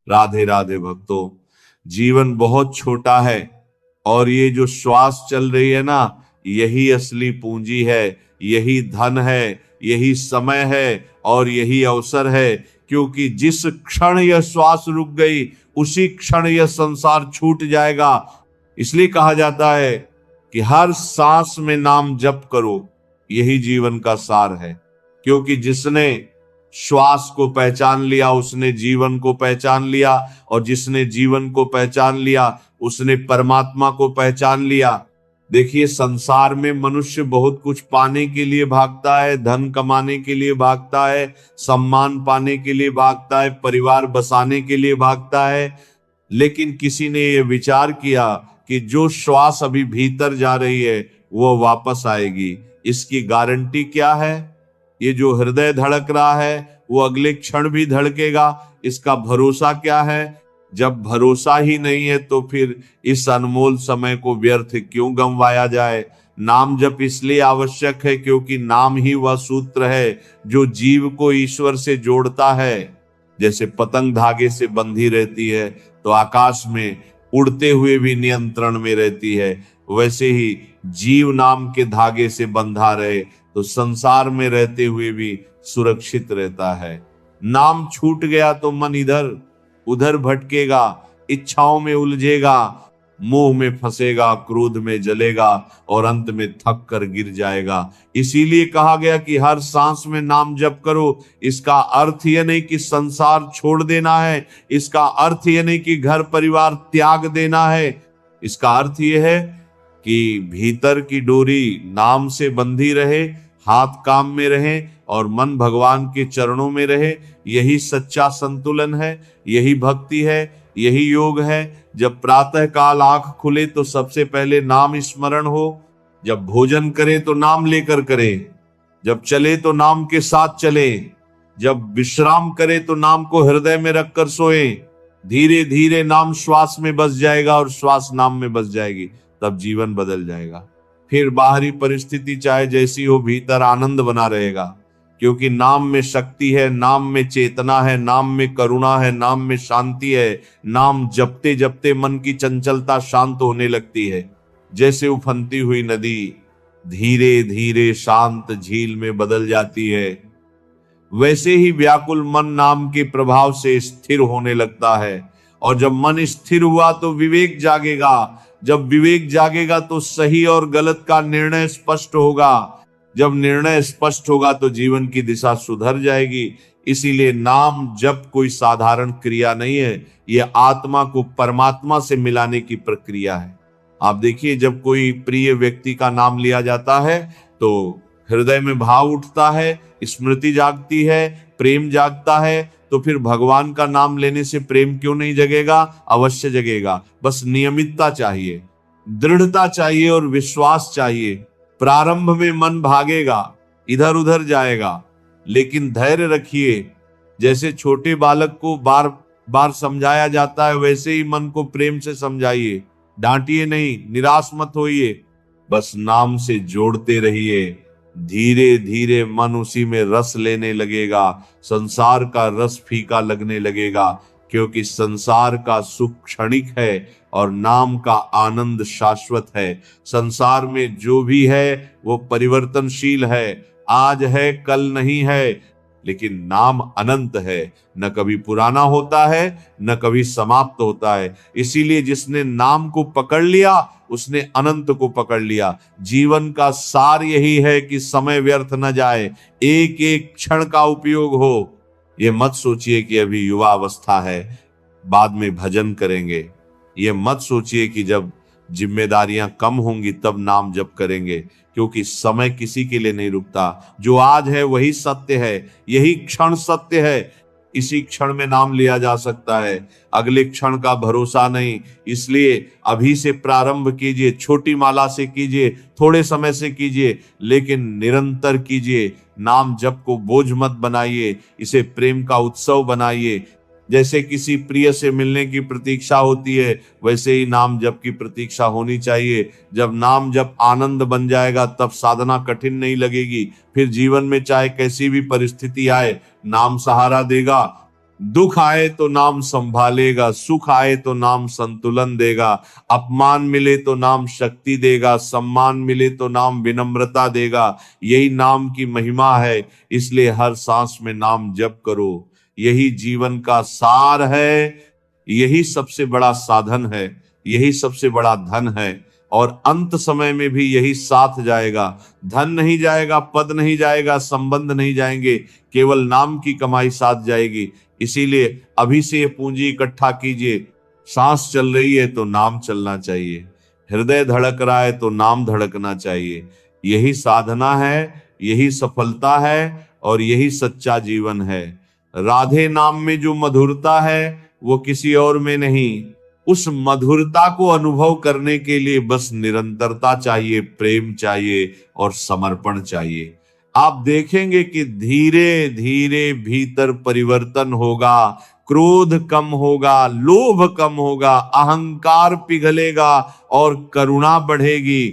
राधे राधे भक्तों, जीवन बहुत छोटा है और ये जो श्वास चल रही है ना, यही असली पूंजी है, यही धन है, यही समय है और यही अवसर है। क्योंकि जिस क्षण यह श्वास रुक गई उसी क्षण यह संसार छूट जाएगा। इसलिए कहा जाता है कि हर सांस में नाम जप करो, यही जीवन का सार है। क्योंकि जिसने श्वास को पहचान लिया उसने जीवन को पहचान लिया, और जिसने जीवन को पहचान लिया उसने परमात्मा को पहचान लिया। देखिए, संसार में मनुष्य बहुत कुछ पाने के लिए भागता है, धन कमाने के लिए भागता है, सम्मान पाने के लिए भागता है, परिवार बसाने के लिए भागता है। लेकिन किसी ने यह विचार किया कि जो श्वास अभी भीतर जा रही है वो वापस आएगी। इसकी गारंटी क्या है? ये जो हृदय धड़क रहा है वो अगले क्षण भी धड़केगा। इसका भरोसा क्या है? जब भरोसा ही नहीं है तो फिर इस अनमोल समय को व्यर्थ क्यों गंवाया जाए। नाम जप इसलिए आवश्यक है क्योंकि नाम ही वह सूत्र है जो जीव को ईश्वर से जोड़ता है। जैसे पतंग धागे से बंधी रहती है तो आकाश में उड़ते हुए भी नियंत्रण में रहती है, वैसे ही जीव नाम के धागे से बंधा रहे तो संसार में रहते हुए भी सुरक्षित रहता है। नाम छूट गया तो मन इधर उधर भटकेगा, इच्छाओं में उलझेगा, मोह में फंसेगा, क्रोध में जलेगा और अंत में थक कर गिर जाएगा। इसीलिए कहा गया कि हर सांस में नाम जप करो। इसका अर्थ यह नहीं कि संसार छोड़ देना है, इसका अर्थ यह नहीं कि घर परिवार त्याग देना है। इसका अर्थ यह है कि भीतर की डोरी नाम से बंधी रहे, हाथ काम में रहे और मन भगवान के चरणों में रहे। यही सच्चा संतुलन है, यही भक्ति है, यही योग है। जब प्रातः काल आंख खुले तो सबसे पहले नाम स्मरण हो, जब भोजन करें तो नाम लेकर करें, जब चले तो नाम के साथ चले, जब विश्राम करें तो नाम को हृदय में रखकर सोए। धीरे धीरे नाम श्वास में बस जाएगा और श्वास नाम में बस जाएगी, तब जीवन बदल जाएगा। फिर बाहरी परिस्थिति चाहे जैसी हो, भीतर आनंद बना रहेगा। क्योंकि नाम में शक्ति है, नाम में चेतना है, नाम में करुणा है, नाम में शांति है। नाम जपते जपते मन की चंचलता शांत होने लगती है। जैसे उफनती हुई नदी धीरे धीरे शांत झील में बदल जाती है, वैसे ही व्याकुल मन नाम के प्रभाव से स्थिर होने लगता है। और जब मन स्थिर हुआ तो विवेक जागेगा, जब विवेक जागेगा तो सही और गलत का निर्णय स्पष्ट होगा, जब निर्णय स्पष्ट होगा तो जीवन की दिशा सुधर जाएगी। इसीलिए नाम जप कोई साधारण क्रिया नहीं है, यह आत्मा को परमात्मा से मिलाने की प्रक्रिया है। आप देखिए, जब कोई प्रिय व्यक्ति का नाम लिया जाता है तो हृदय में भाव उठता है, स्मृति जागती है, प्रेम जागता है। तो फिर भगवान का नाम लेने से प्रेम क्यों नहीं जगेगा? अवश्य जगेगा। बस नियमितता चाहिए, दृढ़ता चाहिए और विश्वास चाहिए। प्रारंभ में मन भागेगा, इधर उधर जाएगा, लेकिन धैर्य रखिए। जैसे छोटे बालक को बार बार समझाया जाता है, वैसे ही मन को प्रेम से समझाइए। डांटिए नहीं, निराश मत होइए, बस नाम से जोड़ते रहिए। धीरे धीरे मन उसी में रस लेने लगेगा, संसार का रस फीका लगने लगेगा। क्योंकि संसार का सुख क्षणिक है और नाम का आनंद शाश्वत है। संसार में जो भी है वो परिवर्तनशील है, आज है कल नहीं है, लेकिन नाम अनंत है, न कभी पुराना होता है न कभी समाप्त होता है। इसीलिए जिसने नाम को पकड़ लिया उसने अनंत को पकड़ लिया। जीवन का सार यही है कि समय व्यर्थ न जाए, एक एक क्षण का उपयोग हो। ये मत सोचिए कि अभी युवा अवस्था है, बाद में भजन करेंगे। ये मत सोचिए कि जब जिम्मेदारियां कम होंगी तब नाम जप करेंगे, क्योंकि समय किसी के लिए नहीं रुकता। जो आज है वही सत्य है, यही क्षण सत्य है। इसी क्षण में नाम लिया जा सकता है, अगले क्षण का भरोसा नहीं। इसलिए अभी से प्रारंभ कीजिए, छोटी माला से कीजिए, थोड़े समय से कीजिए, लेकिन निरंतर कीजिए। नाम जप को बोझ मत बनाइए, इसे प्रेम का उत्सव बनाइए। जैसे किसी प्रिय से मिलने की प्रतीक्षा होती है, वैसे ही नाम जप की प्रतीक्षा होनी चाहिए। जब नाम जप आनंद बन जाएगा तब साधना कठिन नहीं लगेगी। फिर जीवन में चाहे कैसी भी परिस्थिति आए, नाम सहारा देगा। दुख आए तो नाम संभालेगा, सुख आए तो नाम संतुलन देगा, अपमान मिले तो नाम शक्ति देगा, सम्मान मिले तो नाम विनम्रता देगा। यही नाम की महिमा है। इसलिए हर सांस में नाम जप करो। यही जीवन का सार है, यही सबसे बड़ा साधन है, यही सबसे बड़ा धन है। और अंत समय में भी यही साथ जाएगा। धन नहीं जाएगा, पद नहीं जाएगा, संबंध नहीं जाएंगे, केवल नाम की कमाई साथ जाएगी। इसीलिए अभी से ये पूंजी इकट्ठा कीजिए। सांस चल रही है तो नाम चलना चाहिए, हृदय धड़क रहा है तो नाम धड़कना चाहिए। यही साधना है, यही सफलता है और यही सच्चा जीवन है। राधे नाम में जो मधुरता है वो किसी और में नहीं। उस मधुरता को अनुभव करने के लिए बस निरंतरता चाहिए, प्रेम चाहिए और समर्पण चाहिए। आप देखेंगे कि धीरे धीरे भीतर परिवर्तन होगा, क्रोध कम होगा, लोभ कम होगा, अहंकार पिघलेगा और करुणा बढ़ेगी।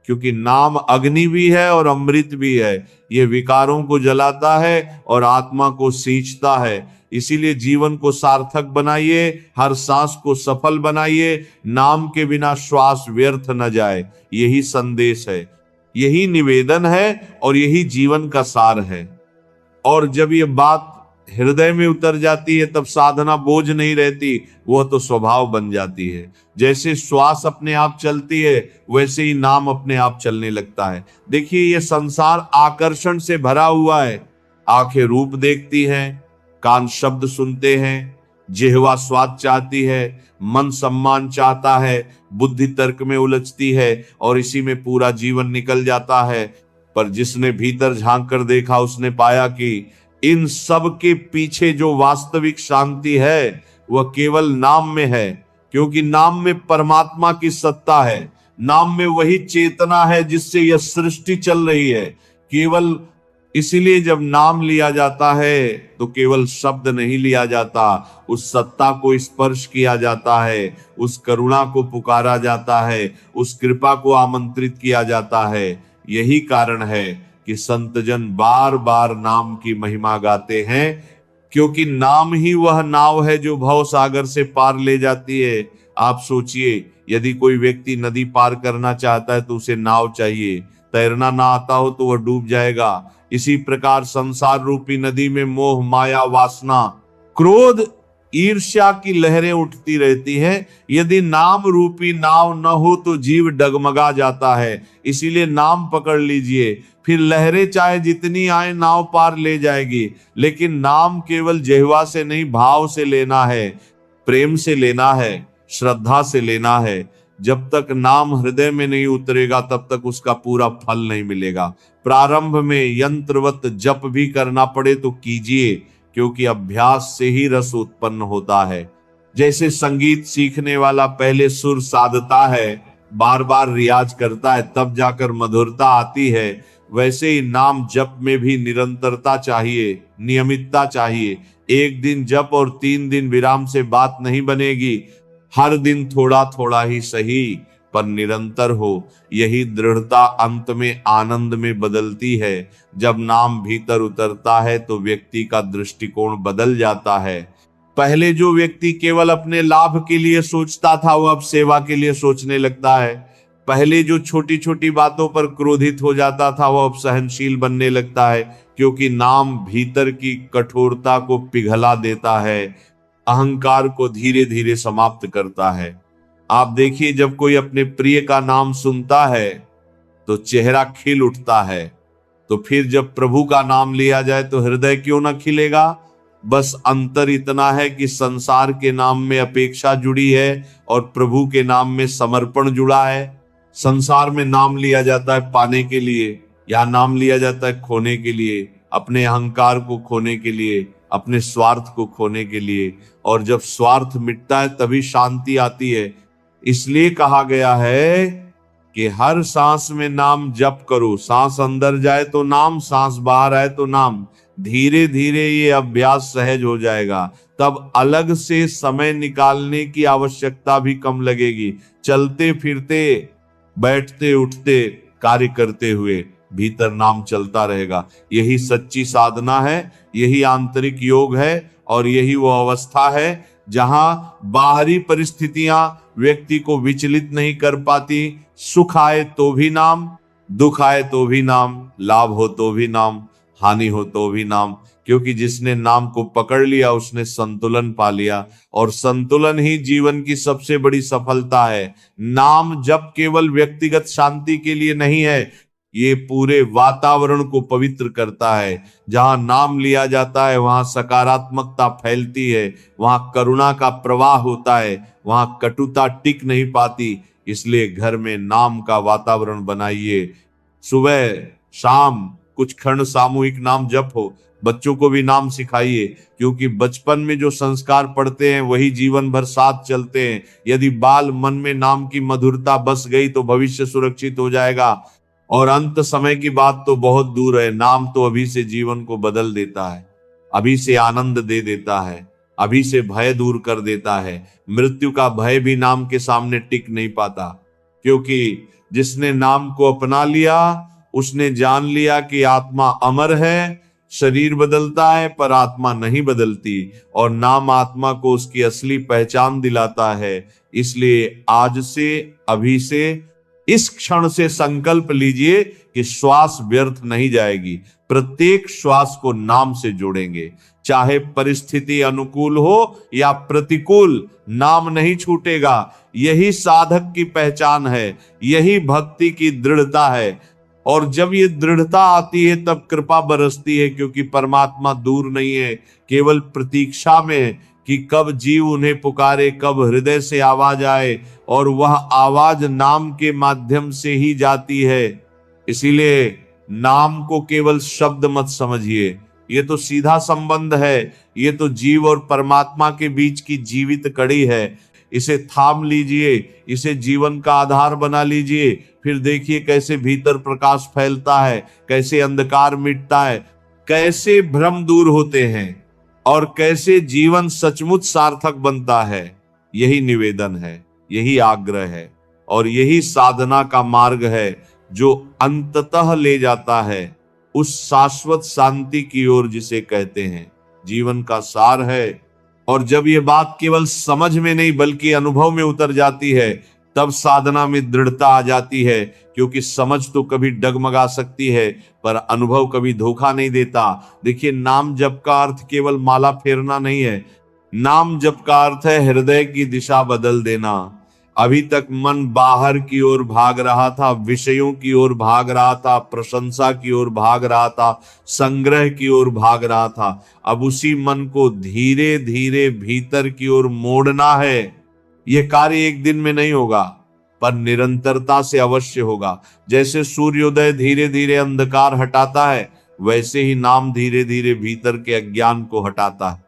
क्योंकि नाम अग्नि भी है और अमृत भी है। ये विकारों को जलाता है और आत्मा को सींचता है। इसीलिए जीवन को सार्थक बनाइए, हर सांस को सफल बनाइए। नाम के बिना श्वास व्यर्थ न जाए, यही संदेश है, यही निवेदन है और यही जीवन का सार है। और जब ये बात हृदय में उतर जाती है तब साधना बोझ नहीं रहती, वह तो स्वभाव बन जाती है। जैसे श्वास अपने आप चलती है वैसे ही नाम अपने आप चलने लगता है। देखिए, ये संसार आकर्षण से भरा हुआ है। आंखें रूप देखती हैं, कान शब्द सुनते हैं, जिह्वा स्वाद चाहती है, मन सम्मान चाहता है, बुद्धि तर्क में उलझती है और इसी में पूरा जीवन निकल जाता है। पर जिसने भीतर झांक कर देखा उसने पाया कि इन सब के पीछे जो वास्तविक शांति है वह केवल नाम में है। क्योंकि नाम में परमात्मा की सत्ता है, नाम में वही चेतना है जिससे यह सृष्टि चल रही है। केवल इसीलिए जब नाम लिया जाता है तो केवल शब्द नहीं लिया जाता, उस सत्ता को स्पर्श किया जाता है, उस करुणा को पुकारा जाता है, उस कृपा को आमंत्रित किया जाता है। यही कारण है कि संतजन बार बार नाम की महिमा गाते हैं, क्योंकि नाम ही वह नाव है जो भव सागर से पार ले जाती है। आप सोचिए, यदि कोई व्यक्ति नदी पार करना चाहता है तो उसे नाव चाहिए, तैरना ना आता हो तो वह डूब जाएगा। इसी प्रकार संसार रूपी नदी में मोह, माया, वासना, क्रोध, ईर्ष्या की लहरें उठती रहती हैं। यदि नाम रूपी नाव न हो तो जीव डगमगा जाता है। इसीलिए नाम पकड़ लीजिए, फिर लहरें चाहे जितनी आए नाव पार ले जाएगी। लेकिन नाम केवल जिह्वा से नहीं, भाव से लेना है, प्रेम से लेना है, श्रद्धा से लेना है। जब तक नाम हृदय में नहीं उतरेगा तब तक उसका पूरा फल नहीं मिलेगा। प्रारंभ में यंत्रवत जप भी करना पड़े तो कीजिए, क्योंकि अभ्यास से ही रस उत्पन्न होता है। जैसे संगीत सीखने वाला पहले सुर साधता है, बार बार रियाज करता है, तब जाकर मधुरता आती है, वैसे ही नाम जप में भी निरंतरता चाहिए, नियमितता चाहिए। एक दिन जप और 3 दिन विराम से बात नहीं बनेगी। हर दिन थोड़ा थोड़ा ही सही, पर निरंतर हो। यही दृढ़ता अंत में आनंद में बदलती है। जब नाम भीतर उतरता है तो व्यक्ति का दृष्टिकोण बदल जाता है। पहले जो व्यक्ति केवल अपने लाभ के लिए सोचता था वो अब सेवा के लिए सोचने लगता है। पहले जो छोटी छोटी बातों पर क्रोधित हो जाता था वो अब सहनशील बनने लगता है, क्योंकि नाम भीतर की कठोरता को पिघला देता है, अहंकार को धीरे धीरे समाप्त करता है। आप देखिए, जब कोई अपने प्रिय का नाम सुनता है तो चेहरा खिल उठता है, तो फिर जब प्रभु का नाम लिया जाए तो हृदय क्यों ना खिलेगा। बस अंतर इतना है कि संसार के नाम में अपेक्षा जुड़ी है और प्रभु के नाम में समर्पण जुड़ा है। संसार में नाम लिया जाता है पाने के लिए, या नाम लिया जाता है खोने के लिए, अपने अहंकार को खोने के लिए, अपने स्वार्थ को खोने के लिए। और जब स्वार्थ मिटता है तभी शांति आती है। इसलिए कहा गया है कि हर सांस में नाम जप करो। सांस अंदर जाए तो नाम, सांस बाहर आए तो नाम। धीरे धीरे ये अभ्यास सहज हो जाएगा, तब अलग से समय निकालने की आवश्यकता भी कम लगेगी। चलते फिरते, बैठते उठते, कार्य करते हुए भीतर नाम चलता रहेगा। यही सच्ची साधना है, यही आंतरिक योग है और यही वो अवस्था है जहां बाहरी परिस्थितियां व्यक्ति को विचलित नहीं कर पाती। सुख आए तो भी नाम, दुख आए तो भी नाम, लाभ हो तो भी नाम, हानि हो तो भी नाम, क्योंकि जिसने नाम को पकड़ लिया उसने संतुलन पा लिया और संतुलन ही जीवन की सबसे बड़ी सफलता है। नाम जप केवल व्यक्तिगत शांति के लिए नहीं है, ये पूरे वातावरण को पवित्र करता है। जहां नाम लिया जाता है वहां सकारात्मकता फैलती है, वहां करुणा का प्रवाह होता है, वहां कटुता टिक नहीं पाती। इसलिए घर में नाम का वातावरण बनाइए। सुबह शाम कुछ क्षण सामूहिक नाम जप हो, बच्चों को भी नाम सिखाइए, क्योंकि बचपन में जो संस्कार पढ़ते हैं वही जीवन भर साथ चलते हैं। यदि बाल मन में नाम की मधुरता बस गई तो भविष्य सुरक्षित हो जाएगा। और अंत समय की बात तो बहुत दूर है, नाम तो अभी से जीवन को बदल देता है, अभी से आनंद दे देता है, अभी से भय दूर कर देता है। मृत्यु का भय भी नाम के सामने टिक नहीं पाता, क्योंकि जिसने नाम को अपना लिया उसने जान लिया कि आत्मा अमर है। शरीर बदलता है पर आत्मा नहीं बदलती, और नाम आत्मा को उसकी असली पहचान दिलाता है। इसलिए आज से, अभी से, इस क्षण से संकल्प लीजिए कि श्वास व्यर्थ नहीं जाएगी। प्रत्येक श्वास को नाम से जोड़ेंगे, चाहे परिस्थिति अनुकूल हो या प्रतिकूल, नाम नहीं छूटेगा। यही साधक की पहचान है, यही भक्ति की दृढ़ता है। और जब ये दृढ़ता आती है तब कृपा बरसती है, क्योंकि परमात्मा दूर नहीं है, केवल प्रतीक्षा में कि कब जीव उन्हें पुकारे, कब हृदय से आवाज आए, और वह आवाज नाम के माध्यम से ही जाती है। इसीलिए नाम को केवल शब्द मत समझिए, ये तो सीधा संबंध है, ये तो जीव और परमात्मा के बीच की जीवित कड़ी है। इसे थाम लीजिए, इसे जीवन का आधार बना लीजिए, फिर देखिए कैसे भीतर प्रकाश फैलता है, कैसे अंधकार मिटता है, कैसे भ्रम दूर होते हैं और कैसे जीवन सचमुच सार्थक बनता है। यही निवेदन है, यही आग्रह है और यही साधना का मार्ग है जो अंततः ले जाता है उस शाश्वत शांति की ओर जिसे कहते हैं जीवन का सार है। और जब ये बात केवल समझ में नहीं बल्कि अनुभव में उतर जाती है तब साधना में दृढ़ता आ जाती है, क्योंकि समझ तो कभी डगमगा सकती है पर अनुभव कभी धोखा नहीं देता। देखिए, नाम जप का अर्थ केवल माला फेरना नहीं है, नाम जप का अर्थ है हृदय की दिशा बदल देना। अभी तक मन बाहर की ओर भाग रहा था, विषयों की ओर भाग रहा था, प्रशंसा की ओर भाग रहा था, संग्रह की ओर भाग रहा था। अब उसी मन को धीरे धीरे भीतर की ओर मोड़ना है। यह कार्य एक दिन में नहीं होगा पर निरंतरता से अवश्य होगा। जैसे सूर्योदय धीरे धीरे अंधकार हटाता है, वैसे ही नाम धीरे धीरे भीतर के अज्ञान को हटाता है।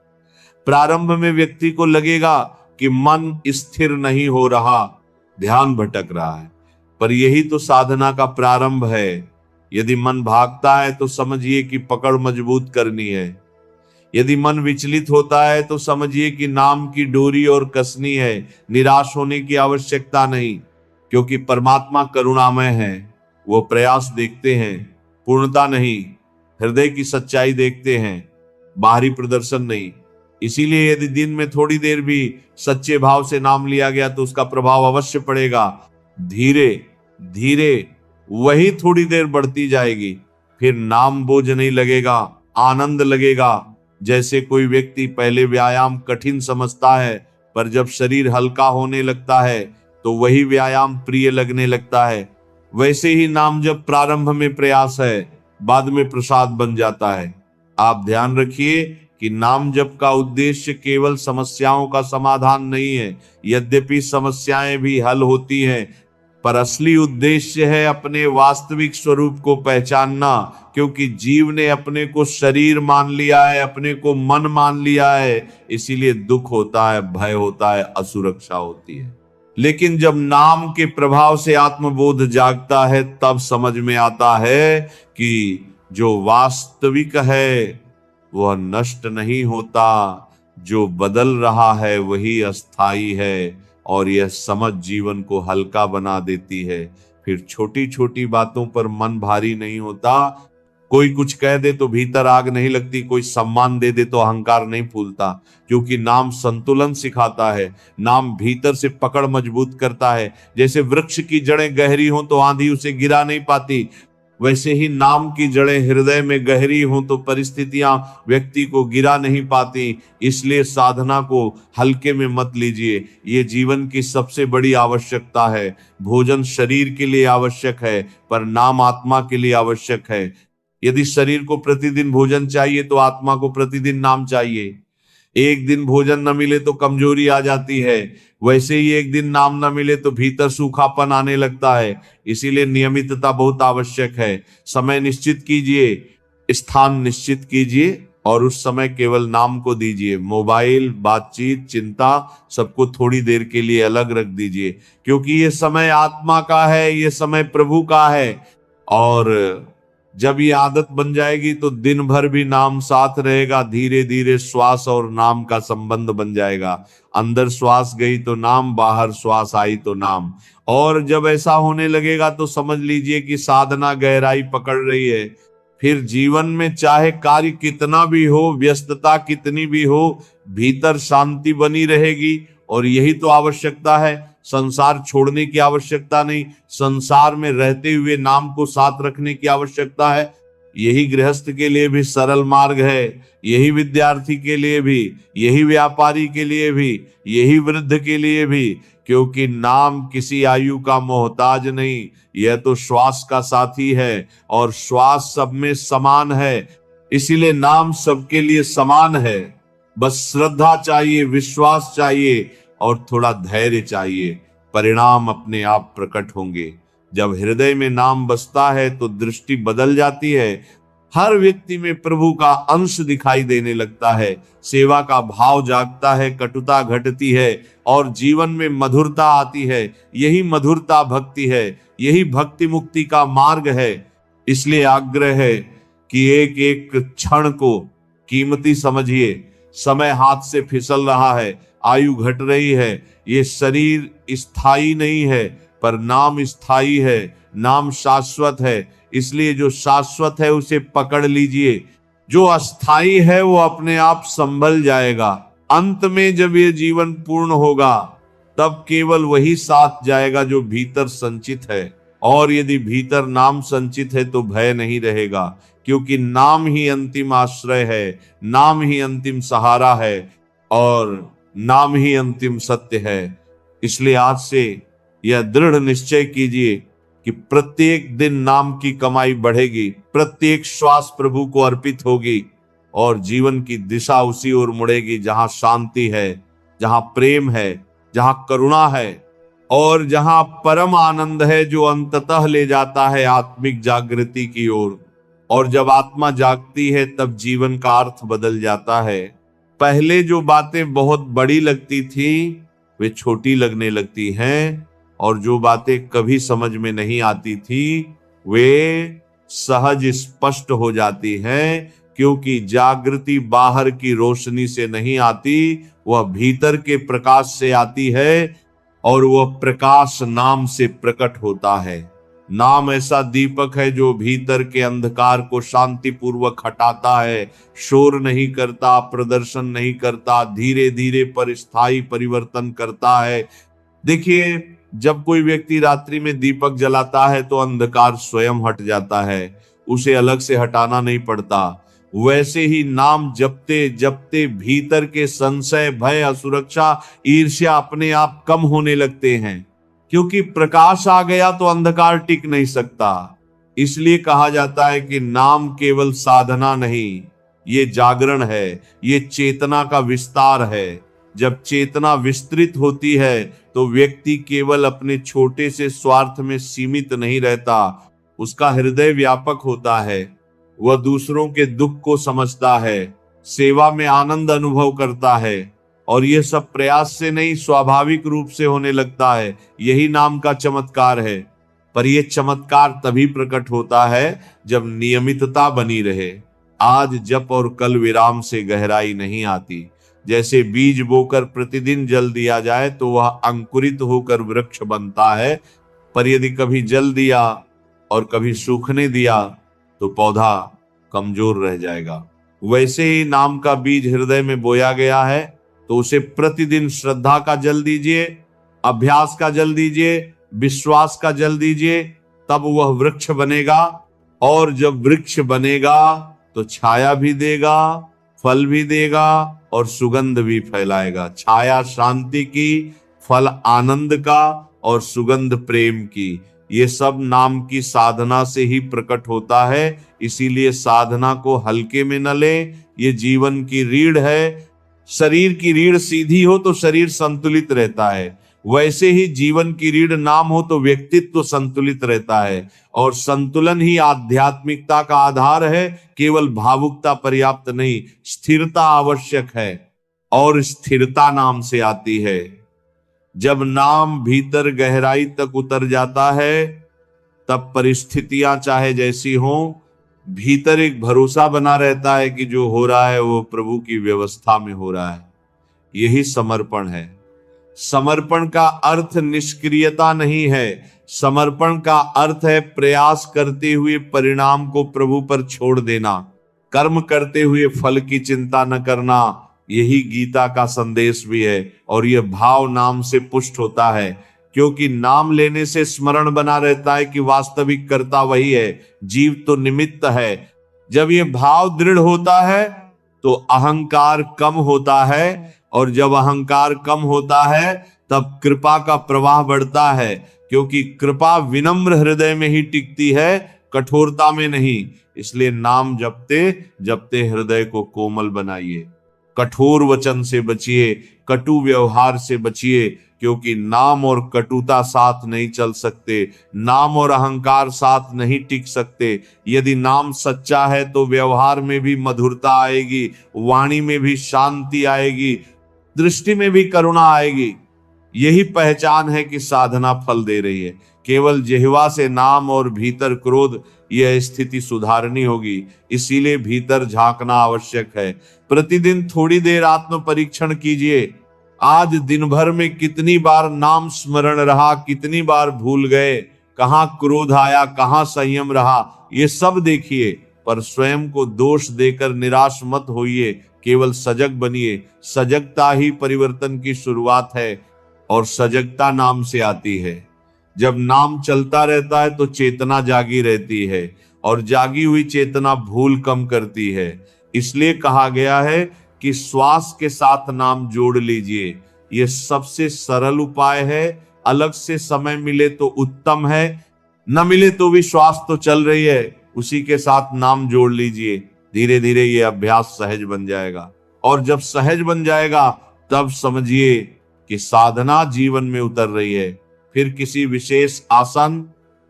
प्रारंभ में व्यक्ति को लगेगा कि मन स्थिर नहीं हो रहा, ध्यान भटक रहा है, पर यही तो साधना का प्रारंभ है। यदि मन भागता है तो समझिए कि पकड़ मजबूत करनी है, यदि मन विचलित होता है तो समझिए कि नाम की डोरी और कसनी है। निराश होने की आवश्यकता नहीं, क्योंकि परमात्मा करुणामय है। वो प्रयास देखते हैं, पूर्णता नहीं, हृदय की सच्चाई देखते हैं, बाहरी प्रदर्शन नहीं। इसीलिए यदि दिन में थोड़ी देर भी सच्चे भाव से नाम लिया गया तो उसका प्रभाव अवश्य पड़ेगा। धीरे धीरे वही थोड़ी देर बढ़ती जाएगी, फिर नाम बोझ नहीं लगेगा, आनंद लगेगा। जैसे कोई व्यक्ति पहले व्यायाम कठिन समझता है, पर जब शरीर हल्का होने लगता है तो वही व्यायाम प्रिय लगने लगता है, वैसे ही नाम जब प्रारंभ में प्रयास है, बाद में प्रसाद बन जाता है। आप ध्यान रखिए कि नाम जप का उद्देश्य केवल समस्याओं का समाधान नहीं है। यद्यपि समस्याएं भी हल होती हैं, पर असली उद्देश्य है अपने वास्तविक स्वरूप को पहचानना, क्योंकि जीव ने अपने को शरीर मान लिया है, अपने को मन मान लिया है, इसीलिए दुख होता है, भय होता है, असुरक्षा होती है। लेकिन जब नाम के प्रभाव से आत्मबोध जागता है तब समझ में आता है कि जो वास्तविक है वह नष्ट नहीं होता, जो बदल रहा है वही अस्थाई है। और यह समझ जीवन को हल्का बना देती है, फिर छोटी छोटी बातों पर मन भारी नहीं होता। कोई कुछ कह दे तो भीतर आग नहीं लगती, कोई सम्मान दे दे तो अहंकार नहीं फूलता, क्योंकि नाम संतुलन सिखाता है। नाम भीतर से पकड़ मजबूत करता है। जैसे वृक्ष की जड़ें गहरी हों तो आंधी उसे गिरा नहीं पाती, वैसे ही नाम की जड़ें हृदय में गहरी हों तो परिस्थितियां व्यक्ति को गिरा नहीं पाती। इसलिए साधना को हल्के में मत लीजिए, ये जीवन की सबसे बड़ी आवश्यकता है। भोजन शरीर के लिए आवश्यक है, पर नाम आत्मा के लिए आवश्यक है। यदि शरीर को प्रतिदिन भोजन चाहिए तो आत्मा को प्रतिदिन नाम चाहिए। एक दिन भोजन न मिले तो कमजोरी आ जाती है, वैसे ही एक दिन नाम न मिले तो भीतर सूखापन आने लगता है। इसीलिए नियमितता बहुत आवश्यक है। समय निश्चित कीजिए, स्थान निश्चित कीजिए और उस समय केवल नाम को दीजिए। मोबाइल, बातचीत, चिंता सबको थोड़ी देर के लिए अलग रख दीजिए, क्योंकि ये समय आत्मा का है, ये समय प्रभु का है। और जब ये आदत बन जाएगी तो दिन भर भी नाम साथ रहेगा। धीरे धीरे श्वास और नाम का संबंध बन जाएगा। अंदर श्वास गई तो नाम, बाहर श्वास आई तो नाम। और जब ऐसा होने लगेगा तो समझ लीजिए कि साधना गहराई पकड़ रही है। फिर जीवन में चाहे कार्य कितना भी हो, व्यस्तता कितनी भी हो, भीतर शांति बनी रहेगी। और यही तो आवश्यकता है। संसार छोड़ने की आवश्यकता नहीं, संसार में रहते हुए नाम को साथ रखने की आवश्यकता है। यही गृहस्थ के लिए भी सरल मार्ग है, यही विद्यार्थी के लिए भी, यही व्यापारी के लिए भी, यही वृद्ध के लिए भी। क्योंकि नाम किसी आयु का मोहताज नहीं, यह तो श्वास का साथी है और श्वास सब में समान है। इसीलिए नाम सबके लिए समान है। बस श्रद्धा चाहिए, विश्वास चाहिए और थोड़ा धैर्य चाहिए। परिणाम अपने आप प्रकट होंगे। जब हृदय में नाम बसता है तो दृष्टि बदल जाती है। हर व्यक्ति में प्रभु का अंश दिखाई देने लगता है। सेवा का भाव जागता है, कटुता घटती है और जीवन में मधुरता आती है। यही मधुरता भक्ति है, यही भक्ति मुक्ति का मार्ग है। इसलिए आग्रह है कि एक एक क्षण को कीमती समझिए। समय हाथ से फिसल रहा है, आयु घट रही है। ये शरीर स्थायी नहीं है, पर नाम स्थायी है, नाम शाश्वत है। इसलिए जो शाश्वत है उसे पकड़ लीजिए, जो अस्थाई है वो अपने आप संभल जाएगा। अंत में जब ये जीवन पूर्ण होगा तब केवल वही साथ जाएगा जो भीतर संचित है। और यदि भीतर नाम संचित है तो भय नहीं रहेगा, क्योंकि नाम ही अंतिम आश्रय है, नाम ही अंतिम सहारा है और नाम ही अंतिम सत्य है। इसलिए आज से यह दृढ़ निश्चय कीजिए कि प्रत्येक दिन नाम की कमाई बढ़ेगी, प्रत्येक श्वास प्रभु को अर्पित होगी और जीवन की दिशा उसी ओर मुड़ेगी जहां शांति है, जहां प्रेम है, जहां करुणा है और जहां परम आनंद है, जो अंततः ले जाता है आत्मिक जागृति की ओर। और जब आत्मा जागती है तब जीवन का अर्थ बदल जाता है। पहले जो बातें बहुत बड़ी लगती थी वे छोटी लगने लगती हैं, और जो बातें कभी समझ में नहीं आती थी वे सहज स्पष्ट हो जाती हैं। क्योंकि जागृति बाहर की रोशनी से नहीं आती, वह भीतर के प्रकाश से आती है और वह प्रकाश नाम से प्रकट होता है। नाम ऐसा दीपक है जो भीतर के अंधकार को शांतिपूर्वक हटाता है, शोर नहीं करता, प्रदर्शन नहीं करता, धीरे धीरे पर स्थायी परिवर्तन करता है। देखिए, जब कोई व्यक्ति रात्रि में दीपक जलाता है तो अंधकार स्वयं हट जाता है, उसे अलग से हटाना नहीं पड़ता। वैसे ही नाम जपते जपते भीतर के संशय, भय, असुरक्षा, ईर्ष्या अपने आप कम होने लगते हैं। क्योंकि प्रकाश आ गया तो अंधकार टिक नहीं सकता। इसलिए कहा जाता है कि नाम केवल साधना नहीं, ये जागरण है, ये चेतना का विस्तार है। जब चेतना विस्तृत होती है तो व्यक्ति केवल अपने छोटे से स्वार्थ में सीमित नहीं रहता, उसका हृदय व्यापक होता है। वह दूसरों के दुख को समझता है, सेवा में आनंद अनुभव करता है और यह सब प्रयास से नहीं, स्वाभाविक रूप से होने लगता है। यही नाम का चमत्कार है। पर यह चमत्कार तभी प्रकट होता है जब नियमितता बनी रहे। आज जप और कल विराम से गहराई नहीं आती। जैसे बीज बोकर प्रतिदिन जल दिया जाए तो वह अंकुरित होकर वृक्ष बनता है, पर यदि कभी जल दिया और कभी सूखने दिया तो पौधा कमजोर रह जाएगा। वैसे ही नाम का बीज हृदय में बोया गया है, तो उसे प्रतिदिन श्रद्धा का जल दीजिए, अभ्यास का जल दीजिए, विश्वास का जल दीजिए, तब वह वृक्ष बनेगा। और जब वृक्ष बनेगा तो छाया भी देगा, फल भी देगा और सुगंध भी फैलाएगा। छाया शांति की, फल आनंद का और सुगंध प्रेम की। ये सब नाम की साधना से ही प्रकट होता है। इसीलिए साधना को हल्के में न लें। ये जीवन की रीढ़ है। शरीर की रीढ़ सीधी हो तो शरीर संतुलित रहता है, वैसे ही जीवन की रीढ़ नाम हो तो व्यक्तित्व संतुलित रहता है। और संतुलन ही आध्यात्मिकता का आधार है। केवल भावुकता पर्याप्त नहीं, स्थिरता आवश्यक है, और स्थिरता नाम से आती है। जब नाम भीतर गहराई तक उतर जाता है, तब परिस्थितियां चाहे जैसी हों, भीतर एक भरोसा बना रहता है कि जो हो रहा है वो प्रभु की व्यवस्था में हो रहा है। यही समर्पण है। समर्पण का अर्थ निष्क्रियता नहीं है। समर्पण का अर्थ है प्रयास करते हुए परिणाम को प्रभु पर छोड़ देना, कर्म करते हुए फल की चिंता न करना। यही गीता का संदेश भी है। और यह भाव नाम से पुष्ट होता है, क्योंकि नाम लेने से स्मरण बना रहता है कि वास्तविक कर्ता वही है, जीव तो निमित्त है। जब यह भाव दृढ़ होता है तो अहंकार कम होता है, और जब अहंकार कम होता है तब कृपा का प्रवाह बढ़ता है, क्योंकि कृपा विनम्र हृदय में ही टिकती है, कठोरता में नहीं। इसलिए नाम जपते जपते हृदय को कोमल बनाइए। कठोर वचन से बचिए, कटु व्यवहार से बचिए, क्योंकि नाम और कटुता साथ नहीं चल सकते, नाम और अहंकार साथ नहीं टिक सकते। यदि नाम सच्चा है तो व्यवहार में भी मधुरता आएगी, वाणी में भी शांति आएगी, दृष्टि में भी करुणा आएगी। यही पहचान है कि साधना फल दे रही है। केवल जिह्वा से नाम और भीतर क्रोध, यह स्थिति सुधारनी होगी। इसीलिए भीतर झांकना आवश्यक है। प्रतिदिन थोड़ी देर आत्म परीक्षण कीजिए। आज दिन भर में कितनी बार नाम स्मरण रहा, कितनी बार भूल गए, कहां क्रोध आया, कहां संयम रहा, ये सब देखिए। पर स्वयं को दोष देकर निराश मत होइए, केवल सजग बनिए। सजगता ही परिवर्तन की शुरुआत है, और सजगता नाम से आती है। जब नाम चलता रहता है तो चेतना जागी रहती है, और जागी हुई चेतना भूल कम करती है। इसलिए कहा गया है कि श्वास के साथ नाम जोड़ लीजिए। यह सबसे सरल उपाय है। अलग से समय मिले तो उत्तम है, न मिले तो भी श्वास तो चल रही है, उसी के साथ नाम जोड़ लीजिए। धीरे धीरे ये अभ्यास सहज बन जाएगा, और जब सहज बन जाएगा तब समझिए कि साधना जीवन में उतर रही है। फिर किसी विशेष आसन,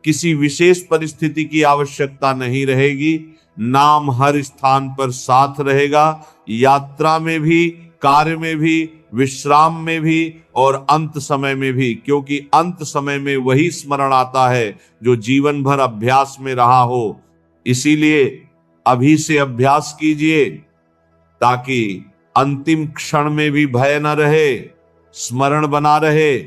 किसी विशेष परिस्थिति की आवश्यकता नहीं रहेगी। नाम हर स्थान पर साथ रहेगा, यात्रा में भी, कार्य में भी, विश्राम में भी और अंत समय में भी। क्योंकि अंत समय में वही स्मरण आता है जो जीवन भर अभ्यास में रहा हो। इसीलिए अभी से अभ्यास कीजिए, ताकि अंतिम क्षण में भी भय न रहे, स्मरण बना रहे,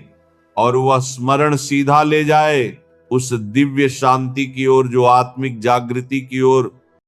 और वह स्मरण सीधा ले जाए उस दिव्य शांति की ओर, जो आत्मिक जागृति की ओर